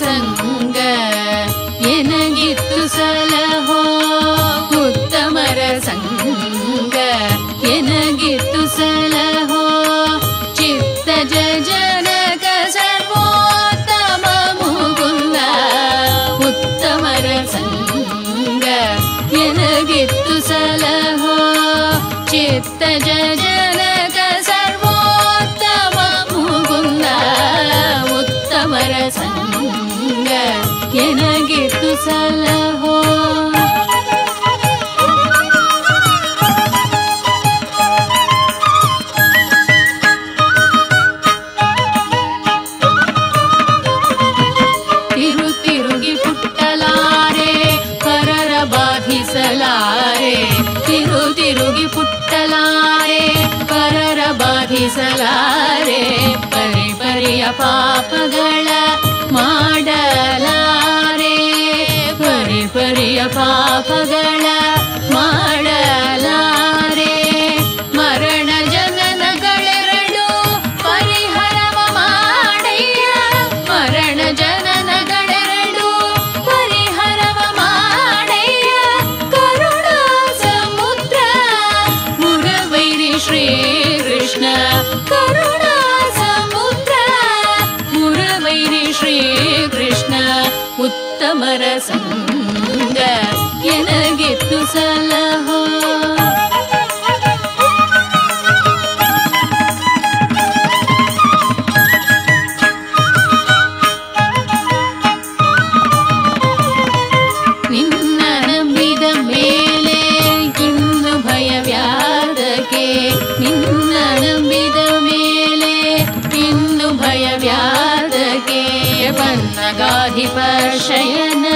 ಸಂಗ ಎನಗಿತ್ತು ಸಲಹೋ ಉತ್ತಮರ ಸಂಗ ಎನಗಿತ್ತು ಸಲಹೋ ಚಿತ್ತಜ ಜನಕ ಸರ್ವೋತ್ತಮ ಮುಕುಂದ ಉತ್ತಮರ ಸಂಗ ಎನಗಿತ್ತು ಸಲಹೋ ಚಿತ್ತಜ ಜನಕ ಸರ್ವೋತ್ತಮ ಮುಕುಂದ ಉತ್ತಮರ ಸಂಗ ಎನಗಿತ್ತು ಸಲಹೋ ತಿರುಗಿ ಪುಟ್ಟಲಾರೆ ಪರರ ಬಾಧಿಸಲಾರೆ ತಿರುಗಿ ಪುಟ್ಟಲಾರೆ ಪರರ ಬಾಧಿಸಲಾರೆ ಪರಿಯ ಪಾಪಗಳ ಮಾಡಲಾರೆ ಪರಿಯ ಪಾಪಗಳ ಮಾಡಲಾರೆ ಮರಣ ಜನನಗಳೆರಡು ಪರಿಹರವ ಮಾಡಯ್ಯ ಮರಣ ಜನನಗಳೆರಡು ಪರಿಹರವ ಮಾಡಯ್ಯ ಕರುಣಾ ಸಮುದ್ರ ಮುರವೈರಿ ಶ್ರೀಕೃಷ್ಣ ಕರುಣಾ ಸಮುದ್ರ ಮುರವೈರಿ ಶ್ರೀಕೃಷ್ಣ ಉತ್ತಮರ ಸಂಗ ಎನಗಿತ್ತು ಸಲಹೋ ನಿನ್ನ ನಂಬಿದ ಮೇಲೆ ಇನ್ನು ಭಯವ್ಯಾದಕ್ಕೆ ನಿನ್ನ ನಂಬಿದ ಮೇಲೆ ಇನ್ನು ಭಯವ್ಯಾದಕ್ಕೆ ಬನ್ನಗಾಧಿಪ ಶಯನ